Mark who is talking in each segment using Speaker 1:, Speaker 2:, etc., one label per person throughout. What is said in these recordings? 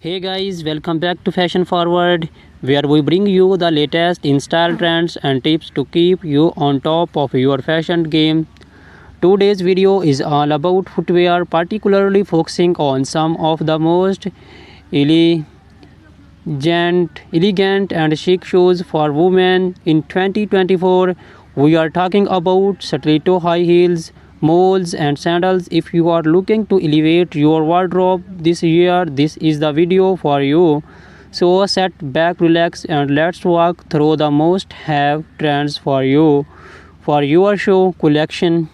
Speaker 1: Hey guys, welcome back to Fashion Forward, where we bring you the latest in style trends and tips to keep you on top of your fashion game. Today's video is all about footwear, particularly focusing on some of the most elegant, elegant and chic shoes for women in 2024. We are talking about stiletto high heels, moles, and sandals. If you are looking to elevate your wardrobe this year, this is the video for you. So sit back, relax, and let's walk through the most have trends for you for your show collection.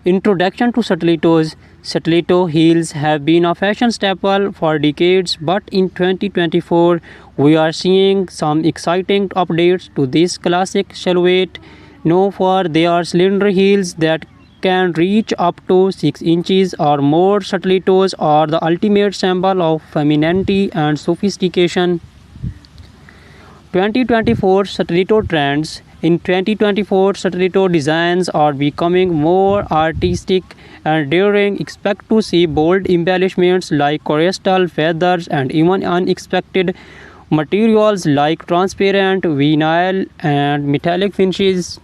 Speaker 1: Introduction to stilettos. Stiletto heels have been a fashion staple for decades, but in 2024 we are seeing some exciting updates to this classic silhouette. Known for their slender heels that can reach up to 6 inches or more, stilettos are the ultimate symbol of femininity and sophistication. 2024 stiletto trends. In 2024, stiletto designs are becoming more artistic and daring. Expect to see bold embellishments like crystal feathers and even unexpected materials like transparent vinyl and metallic finishes.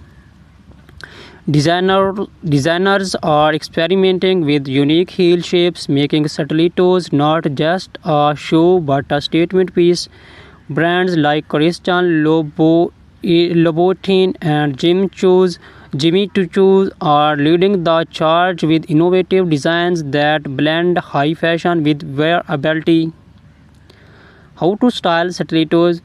Speaker 1: Designers are experimenting with unique heel shapes, making stilettos not just a shoe but a statement piece. Brands like Christian Louboutin and Jimmy Choo are leading the charge with innovative designs that blend high fashion with wearability. How to style stilettos?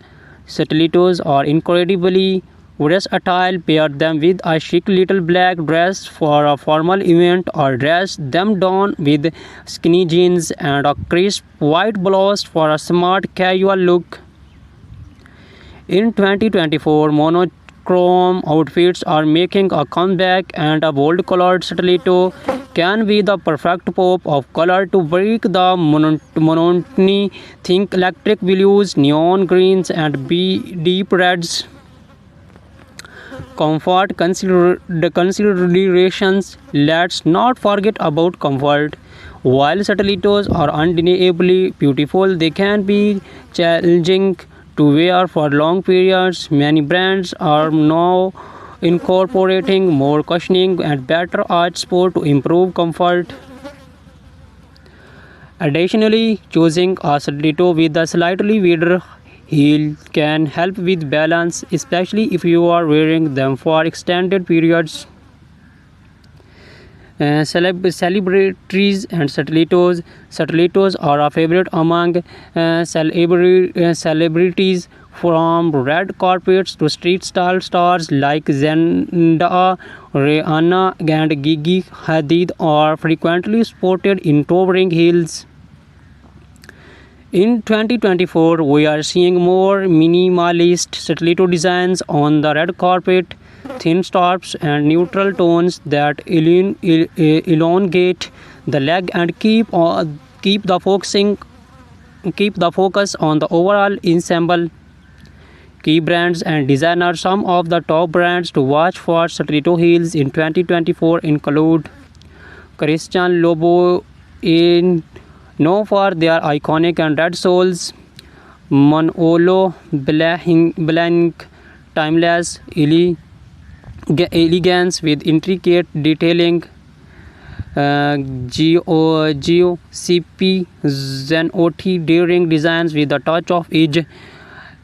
Speaker 1: Stilettos are incredibly versatile. Pair them with a chic little black dress for a formal event or dress them down with skinny jeans and a crisp white blouse for a smart casual look. In 2024, monochrome outfits are making a comeback, and a bold colored stiletto can be the perfect pop of color to break the monotony. Think electric blues, neon greens, and deep reds. Comfort considerations. Let's not forget about comfort. While stilettos are undeniably beautiful, they can be challenging to wear for long periods. Many brands are now incorporating more cushioning and better arch support to improve comfort. Additionally, choosing a stiletto with a slightly wider heel can help with balance, especially if you are wearing them for extended periods. Celebrities and stilettos. Stilettos are a favorite among celebrities, from red carpets to street style stars like Zendaya, Rihanna, and Gigi Hadid are frequently sported in towering heels. In 2024, we are seeing more minimalist stiletto designs on the red carpet, thin straps and neutral tones that elongate the leg and keep the focus on the overall ensemble. Key brands and designers. Some of the top brands to watch for stiletto heels in 2024 include Christian Louboutin, known for their iconic and red soles; Manolo Blahnik, timeless elegance with intricate detailing; GOCP Zenotti, daring designs with a touch of edge;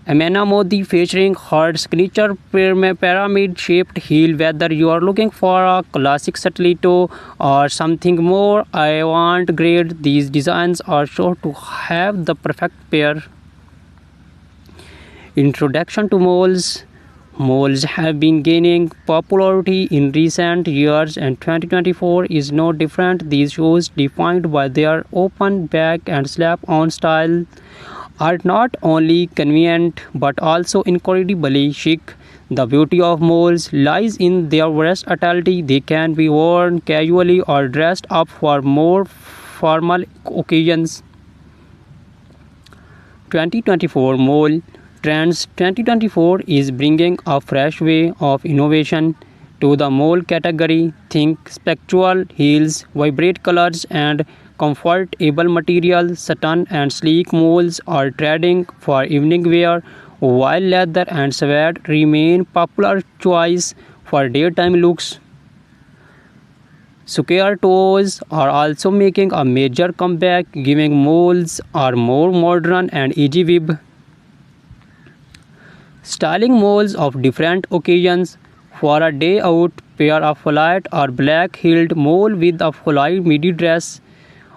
Speaker 1: Amena Modi, featuring her signature pyramid-shaped heel. Whether you are looking for a classic stiletto or something more avant-garde, these designs are sure to have the perfect pair. Introduction to moles. Moles have been gaining popularity in recent years, and 2024 is no different. These shoes, defined by their open back and slap-on style, are not only convenient but also incredibly chic. The beauty of moles lies in their versatility. They can be worn casually or dressed up for more formal occasions. 2024 Mole Trends. 2024 is bringing a fresh way of innovation to the mole category. Think spectral heels, vibrant colors, and comfortable material, satin and sleek moles are trending for evening wear, while leather and suede remain popular choice for daytime looks. Square toes are also making a major comeback, giving moles are more modern and easy weave. Styling moles of different occasions. For a day out, pair a flat or black-heeled mole with a full midi dress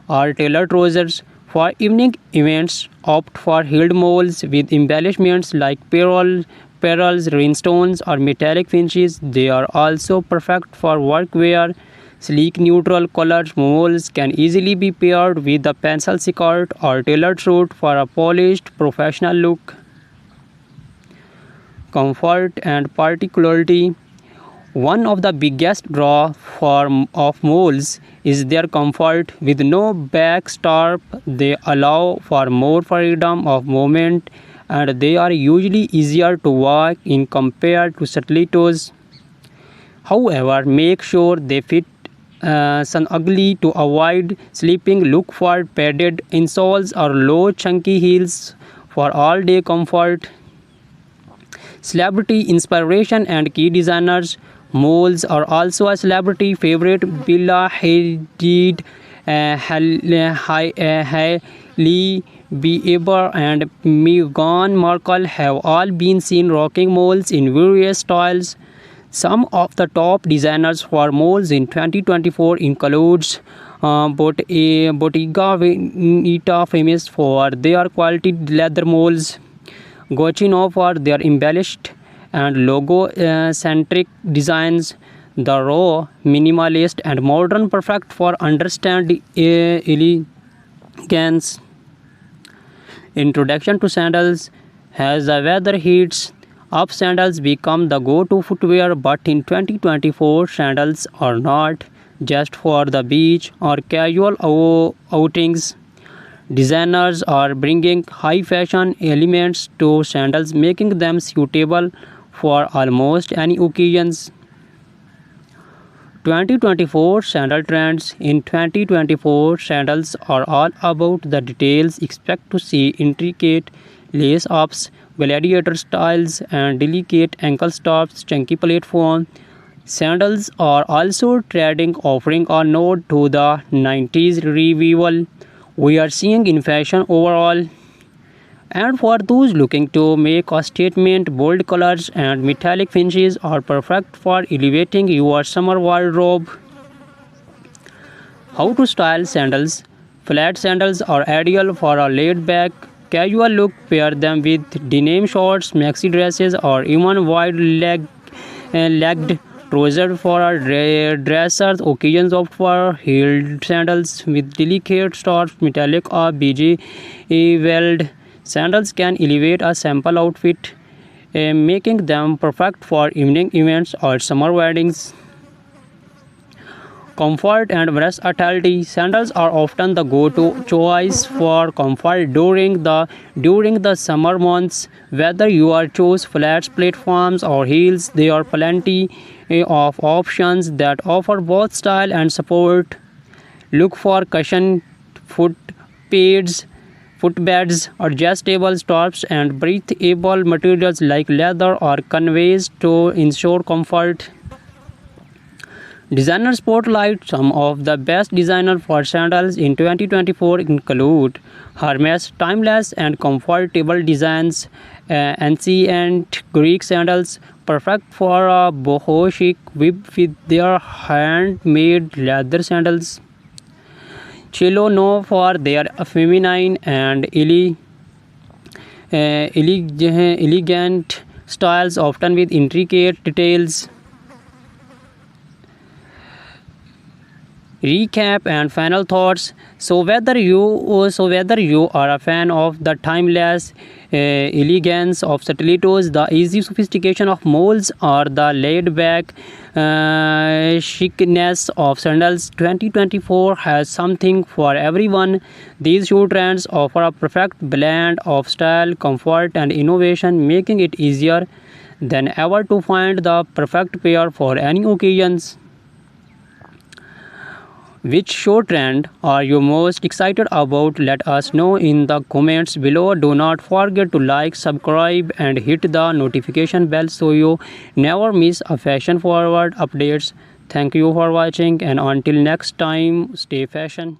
Speaker 1: or tailored trousers. For evening events, opt for heeled moles with embellishments like pearls, rhinestones, or metallic finishes. They are also perfect for workwear. Sleek neutral colored moles can easily be paired with a pencil skirt or tailored suit for a polished professional look. Comfort and particularity. One of the biggest draw of moles is their comfort. With no back strap, they allow for more freedom of movement and they are usually easier to walk in compared to stilettos. However, make sure they fit snugly to avoid slipping. Look for padded insoles or low chunky heels for all-day comfort. Celebrity inspiration and key designers. Moles are also a celebrity favorite. Bella Hadid, Hailey Bieber, and Meghan Markle have all been seen rocking moles in various styles. Some of the top designers for moles in 2024 includes Bottega Veneta, famous for their quality leather moles. Gucci for their embellished and logo-centric designs. The raw, minimalist, and modern, perfect for understand elegance. Introduction to sandals. As the weather heats up, sandals become the go-to footwear, but in 2024, sandals are not just for the beach or casual outings. Designers are bringing high fashion elements to sandals, making them suitable for almost any occasions. 2024 sandal trends. In 2024, sandals are all about the details. Expect to see intricate lace ups, gladiator styles, and delicate ankle stops, chunky platform. Sandals are also trending, offering a nod to the 90s revival we are seeing in fashion overall. And for those looking to make a statement, bold colors and metallic finishes are perfect for elevating your summer wardrobe. How to style sandals. Flat sandals are ideal for a laid-back, casual look. Pair them with denim shorts, maxi dresses, or even wide-legged trousers for a dressers. Occasions opt for heeled sandals with delicate straps, metallic or beige weld. Sandals can elevate a simple outfit, making them perfect for evening events or summer weddings. Comfort and versatility. Sandals are often the go-to choice for comfort during the summer months. Whether you are choose flats, platforms, or heels, there are plenty of options that offer both style and support. Look for cushion foot pads, footbeds, adjustable straps, and breathable materials like leather or canvas to ensure comfort. Designer spotlight. Some of the best designers for sandals in 2024 include Hermes. Timeless and comfortable designs. Ancient Greek sandals, perfect for a boho chic with their handmade leather sandals. Cello known for their feminine and elegant styles, often with intricate details. Recap and final thoughts. So whether you are a fan of the timeless elegance of stilettos, the easy sophistication of molds, or the laid-back chicness of sandals, 2024 has something for everyone. These shoe trends offer a perfect blend of style, comfort, and innovation, making it easier than ever to find the perfect pair for any occasions. Which show trend are you most excited about? Let us know in the comments below. Do not forget to like, subscribe and hit the notification bell so you never miss a fashion forward updates. Thank you for watching and until next time, stay fashion.